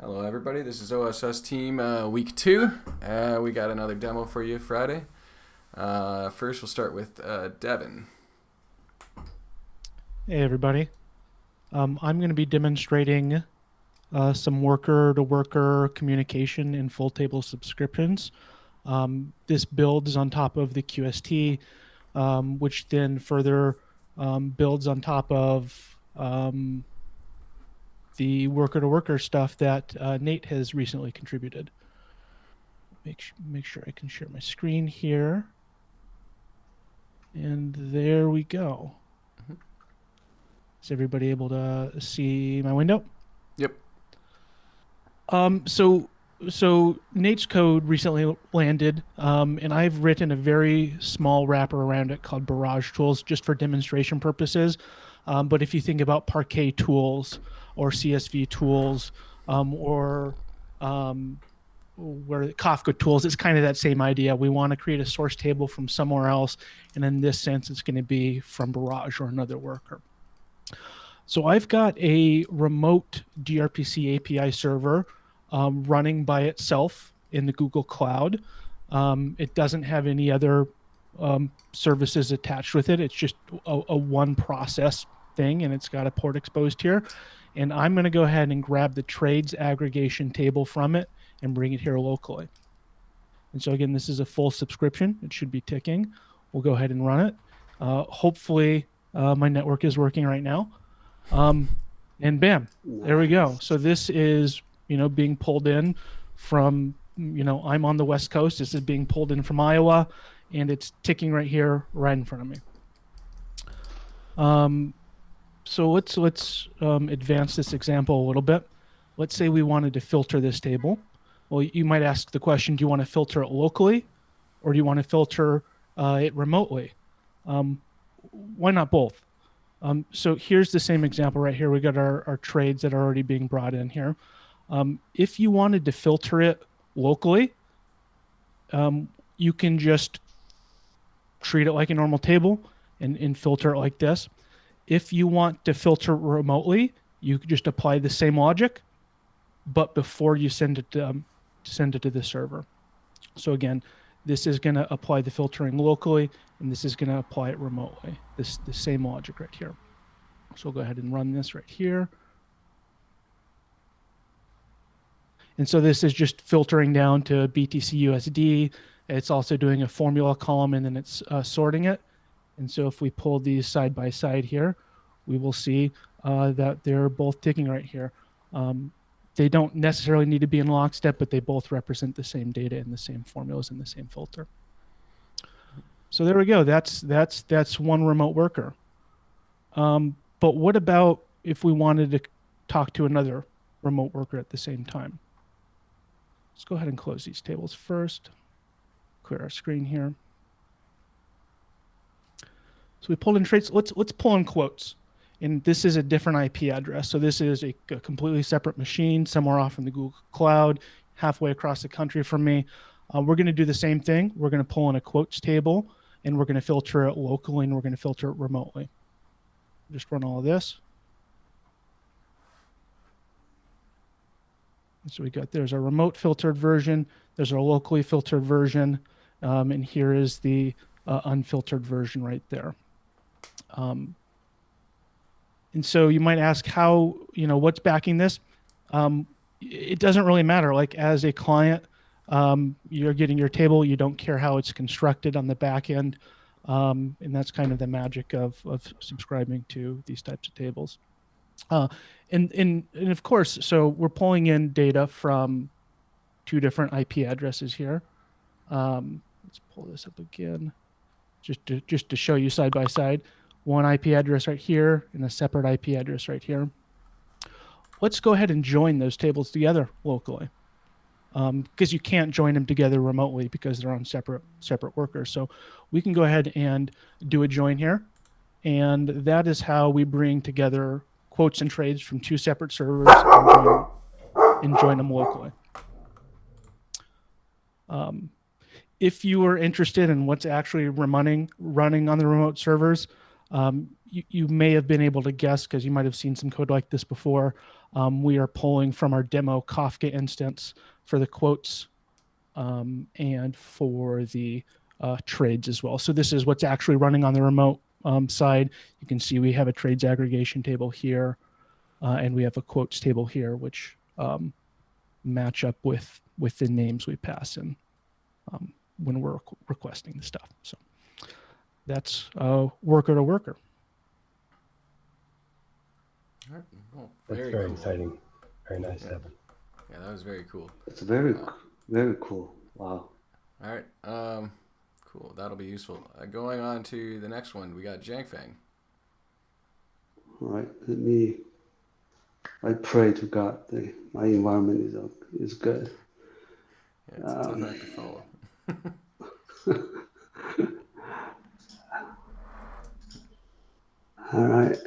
Hello everybody, this is OSS Team Week 2. We got another demo for you Friday. First we'll start with Devin. Hey everybody. I'm going to be demonstrating some worker-to-worker communication in full table subscriptions. This builds on top of the QST, which then further builds on top of the worker-to-worker stuff that Nate has recently contributed. Make sure I can share my screen here. And there we go. Is everybody able to see my window? Yep. So Nate's code recently landed, and I've written a very small wrapper around it called Barrage Tools just for demonstration purposes. But if you think about Parquet tools or CSV tools or where Kafka tools, it's kind of that same idea. We want to create a source table from somewhere else, and in this sense, it's going to be from Barrage or another worker. So I've got a remote gRPC API server running by itself in the Google Cloud. It doesn't have any other services attached with it. It's just a one process thing, and it's got a port exposed here. And I'm going to go ahead and grab the trades aggregation table from it and bring it here locally. And so again, this is a full subscription. It should be ticking. We'll go ahead and run it. Hopefully my network is working right now. And bam, there we go. So this is, being pulled in from, I'm on the West Coast. This is being pulled in from Iowa, and it's ticking right here, right in front of me. So let's advance this example a little bit. Let's say we wanted to filter this table. Well, you might ask the question, do you want to filter it locally or do you want to filter it remotely? Why not both? So here's the same example right here. We got our trades that are already being brought in here. If you wanted to filter it locally, you can just treat it like a normal table and filter it like this. If you want to filter remotely, you can just apply the same logic, but before you send it to the server. So again, this is going to apply the filtering locally, and this is going to apply it remotely. The same logic right here. So we'll go ahead and run this right here. And so this is just filtering down to BTC USD. It's also doing a formula column, and then it's sorting it. And so if we pull these side by side here, we will see that they're both ticking right here. They don't necessarily need to be in lockstep, but they both represent the same data and the same formulas and the same filter. So there we go. That's one remote worker. But what about if we wanted to talk to another remote worker at the same time? Let's go ahead and close these tables first. Clear our screen here. So we pulled in traits. Let's pull in quotes. And this is a different IP address. So this is a completely separate machine somewhere off in the Google Cloud, halfway across the country from me. We're going to do the same thing. We're going to pull in a quotes table, and we're going to filter it locally, and we're going to filter it remotely. Just run all of this. So there's our remote filtered version. There's our locally filtered version. And here is the unfiltered version right there. And so you might ask how, what's backing this? It doesn't really matter. Like as a client, you're getting your table. You don't care how it's constructed on the back end. And that's kind of the magic of subscribing to these types of tables. And of course, so we're pulling in data from two different IP addresses here. Let's pull this up again, just to show you side by side. One IP address right here and a separate IP address right here. Let's go ahead and join those tables together locally, because you can't join them together remotely because they're on separate workers. So we can go ahead and do a join here, and that is how we bring together quotes and trades from two separate servers and join them locally. If you are interested in what's actually running on the remote servers, you may have been able to guess because you might have seen some code like this before. We are pulling from our demo Kafka instance for the quotes and for the trades as well. So this is what's actually running on the remote side. You can see we have a trades aggregation table here, and we have a quotes table here, which match up with the names we pass in when we're requesting the stuff. So that's worker to worker. All right. Well, That's very cool. exciting. Very nice, Yeah. Devin. Yeah, that was very cool. It's very cool. Wow. All right. Cool. That'll be useful. Going on to the next one, we got Jiangfeng. All right. I pray to God that my environment is good. Yeah, it's a tough act to follow. All right.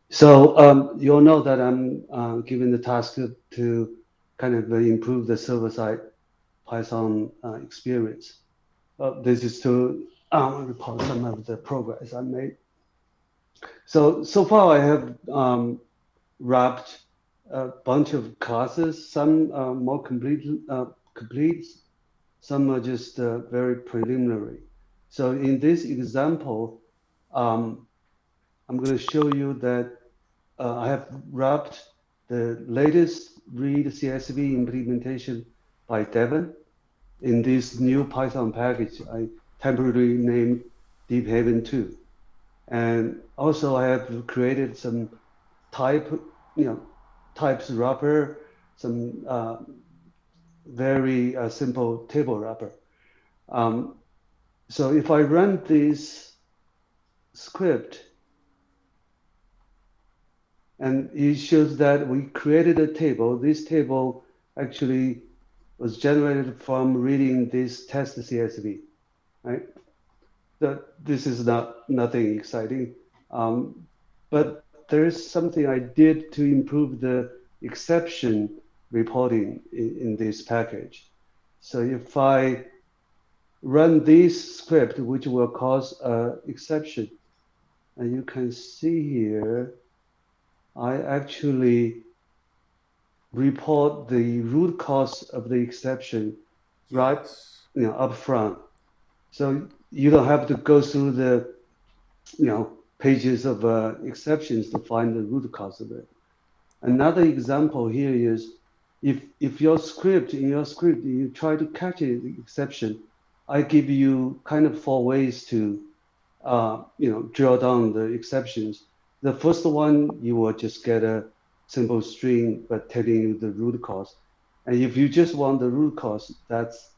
So you all know that I'm given the task to kind of improve the server-side Python experience. This is to report some of the progress I made. So far I have wrapped a bunch of classes. Some more complete, some are just very preliminary. So in this example, I'm going to show you that I have wrapped the latest read CSV implementation by Devin in this new Python package I temporarily named Deephaven 2. And also I have created some types wrapper, some very simple table wrapper. So if I run this script, and it shows that we created a table. This table actually was generated from reading this test CSV, right? This is nothing exciting, but there is something I did to improve the exception reporting in this package. So if I run this script, which will cause an exception, and you can see here, I actually report the root cause of the exception right up front. So you don't have to go through the pages of exceptions to find the root cause of it. Another example here is if in your script you try to catch the exception, I give you kind of 4 ways to drill down the exceptions. The first one, you will just get a simple string but telling you the root cause. And if you just want the root cause, that's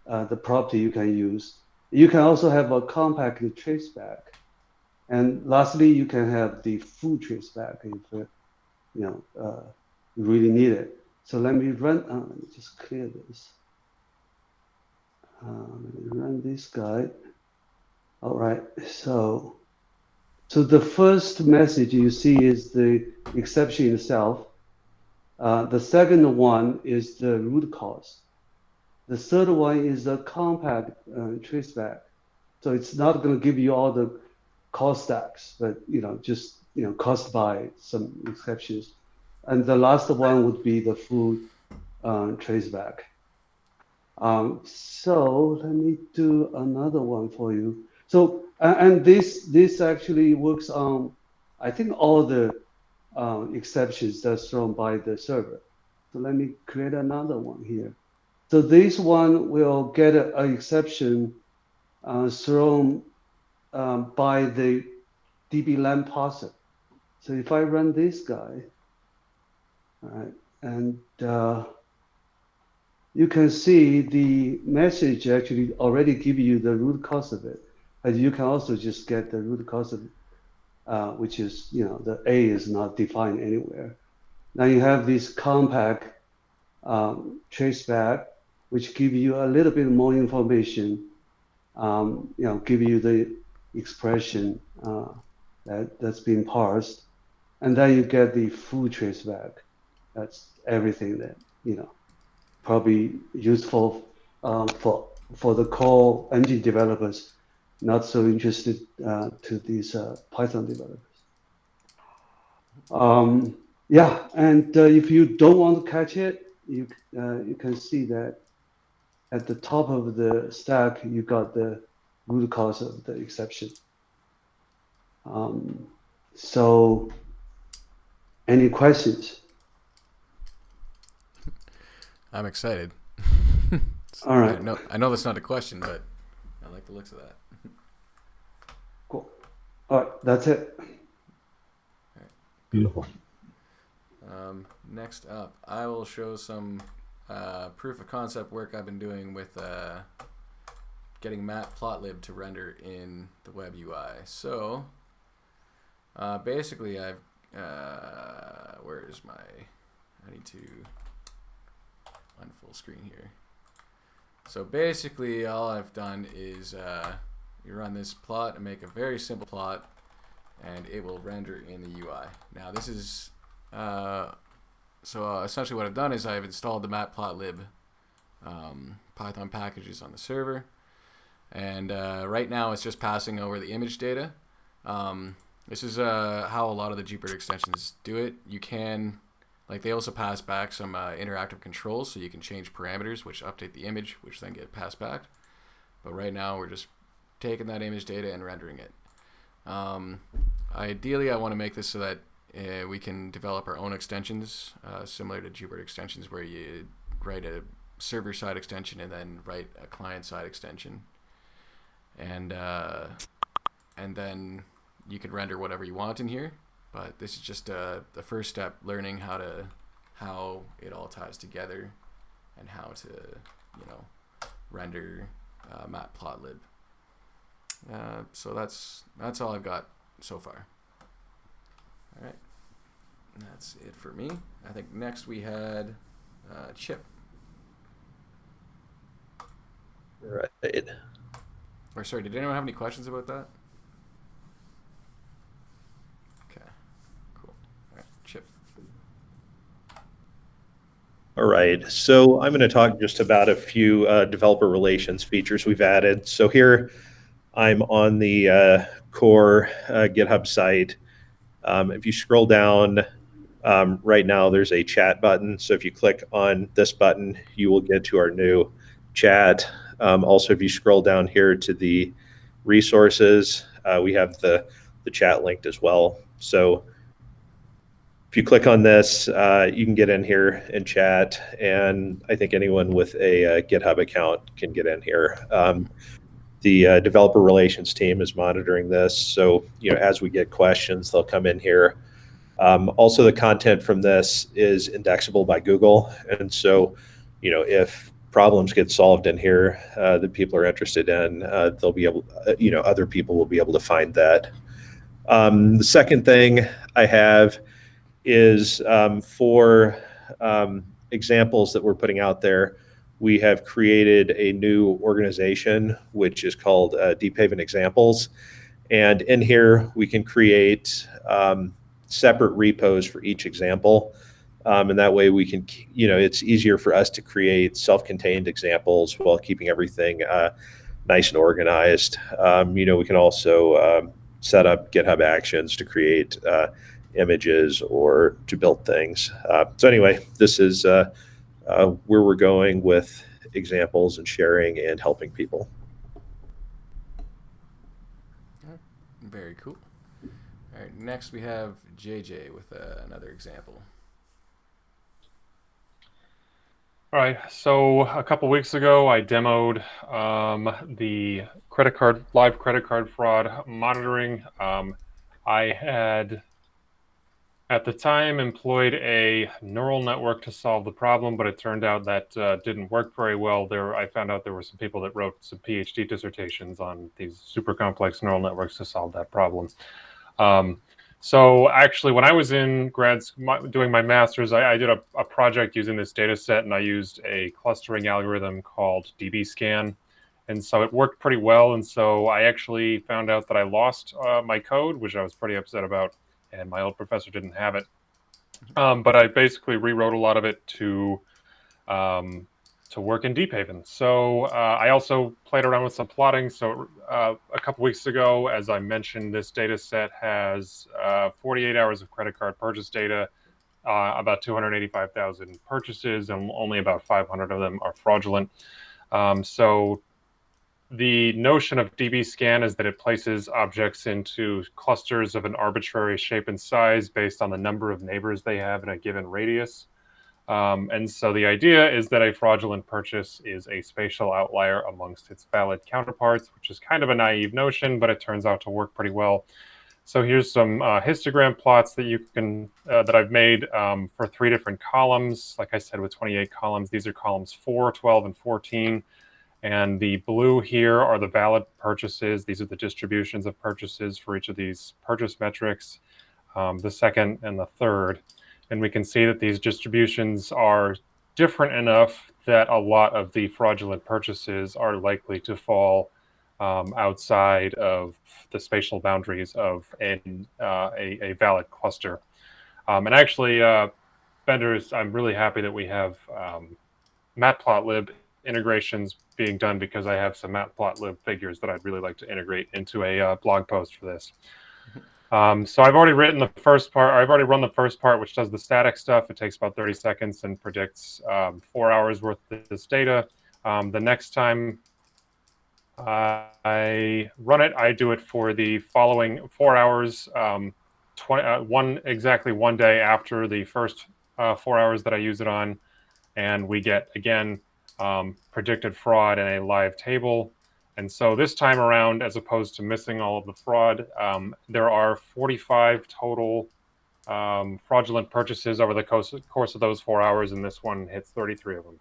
the property you can use. You can also have a compact traceback. And lastly, you can have the full traceback if you really need it. So let me let me just clear this. Let me run this guy. All right, so the first message you see is the exception itself. The second one is the root cause. The third one is the compact traceback. So it's not going to give you all the call stacks, but just caused by some exceptions. And the last one would be the full traceback. So let me do another one for you. So and this actually works on, I think, all the exceptions that's thrown by the server. So let me create another one here. So this one will get an exception thrown by the DBLAN parser. So if I run this guy, all right, and you can see the message actually already give you the root cause of it. But you can also just get the root cause of it, which is, the A is not defined anywhere. Now you have this compact traceback, which give you a little bit more information, give you the expression that's been parsed. And then you get the full traceback. That's everything that, probably useful for the core engine developers, not so interested to these Python developers. Yeah, and if you don't want to catch it, you can see that at the top of the stack, you got the root cause of the exception. So, any questions? I'm excited. All right, I know that's not a question, but I like the looks of that. cool. All right, that's it. Beautiful. Next up, I will show some proof of concept work I've been doing with getting Matplotlib to render in the web UI. So basically, I've where is my? I need to on full screen here. So basically, all I've done is you run this plot and make a very simple plot, and it will render in the UI. Now this is essentially what I've done is I've installed the Matplotlib Python packages on the server, and right now it's just passing over the image data. This is how a lot of the Jupyter extensions do it. You can, like, they also pass back some interactive controls, so you can change parameters which update the image, which then get passed back. But right now we're just taking that image data and rendering it. Ideally, I want to make this so that we can develop our own extensions, similar to Jupyter extensions, where you write a server-side extension and then write a client-side extension, and then you can render whatever you want in here. But this is just the first step, learning how it all ties together and how to render Matplotlib. So that's all I've got so far. All right, that's it for me. I think next we had Chip. Right. Or sorry, did anyone have any questions about that? Okay, cool. All right, Chip. All right. So I'm going to talk just about a few developer relations features we've added. So here I'm on the core GitHub site. If you scroll down, right now there's a chat button. So if you click on this button, you will get to our new chat. Also, if you scroll down here to the resources, we have the chat linked as well. So if you click on this, you can get in here and chat, and I think anyone with a GitHub account can get in here. The developer relations team is monitoring this, so as we get questions, they'll come in here. Also, the content from this is indexable by Google, and so if problems get solved in here that people are interested in, they'll be able, other people will be able to find that. The second thing I have is for examples that we're putting out there, we have created a new organization which is called Deephaven Examples, and in here we can create separate repos for each example, and that way we can, it's easier for us to create self-contained examples while keeping everything nice and organized. We can also set up GitHub Actions to create images or to build things. So anyway, this is where we're going with examples and sharing and helping people. Very cool. All right, next we have JJ with another example. All right, so a couple weeks ago, I demoed the live credit card fraud monitoring. I had, at the time, employed a neural network to solve the problem, but it turned out that didn't work very well. I found out there were some people that wrote some PhD dissertations on these super complex neural networks to solve that problem. So actually, when I was in doing my master's, I did a project using this data set, and I used a clustering algorithm called DBSCAN. And so it worked pretty well. And so I actually found out that I lost my code, which I was pretty upset about, and my old professor didn't have it. But I basically rewrote a lot of it to work in Deephaven. So I also played around with some plotting. So a couple weeks ago, as I mentioned, this data set has 48 hours of credit card purchase data, about 285,000 purchases, and only about 500 of them are fraudulent. So the notion of DBSCAN is that it places objects into clusters of an arbitrary shape and size based on the number of neighbors they have in a given radius. And so the idea is that a fraudulent purchase is a spatial outlier amongst its valid counterparts, which is kind of a naive notion, but it turns out to work pretty well. So here's some histogram plots that you can that I've made for 3 different columns. Like I said, with 28 columns, these are columns 4, 12, and 14. And the blue here are the valid purchases. These are the distributions of purchases for each of these purchase metrics, the second and the third. And we can see that these distributions are different enough that a lot of the fraudulent purchases are likely to fall outside of the spatial boundaries of a valid cluster. And actually, vendors, I'm really happy that we have Matplotlib integrations being done, because I have some Matplotlib figures that I'd really like to integrate into a blog post for this. So I've already written the first part. I've already run the first part, which does the static stuff. It takes about 30 seconds and predicts 4 hours worth of this data. The next time I run it, I do it for the following 4 hours, exactly 1 day after the first 4 hours that I use it on. And we get, again, predicted fraud in a live table. And so this time around, as opposed to missing all of the fraud, there are 45 total fraudulent purchases over the course of those 4 hours, and this one hits 33 of them.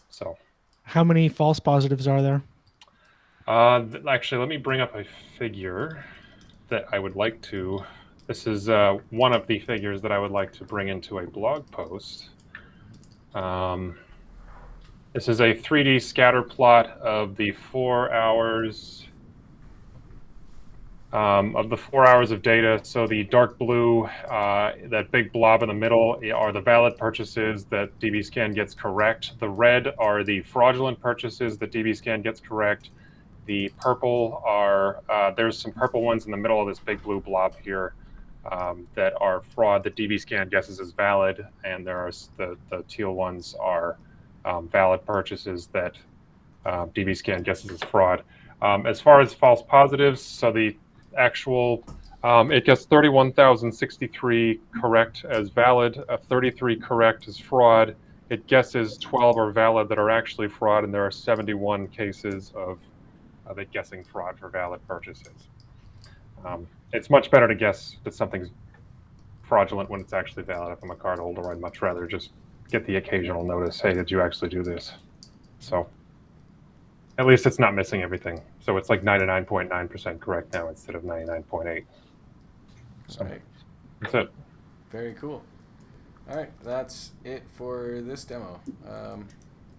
So, how many false positives are there? Actually, let me bring up a figure that I would like to. This is one of the figures that I would like to bring into a blog post. This is a 3D scatter plot of the 4 hours of data. So the dark blue, that big blob in the middle, are the valid purchases that DBSCAN gets correct. The red are the fraudulent purchases that DBSCAN gets correct. The purple are, there's some purple ones in the middle of this big blue blob here that are fraud that DBSCAN guesses is valid, and there are the teal ones are valid purchases that DBSCAN guesses is fraud. As far as false positives, so the actual, it gets 31,063 correct as valid, 33 correct as fraud. It guesses 12 are valid that are actually fraud, and there are 71 cases of it guessing fraud for valid purchases. It's much better to guess that something's fraudulent when it's actually valid. If I'm a card holder, I'd much rather just get the occasional notice, hey, did you actually do this? So at least it's not missing everything. So it's like 99.9% correct now instead of 99.8. So Right. that's it. Very cool. All right, that's it for this demo.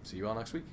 See you all next week.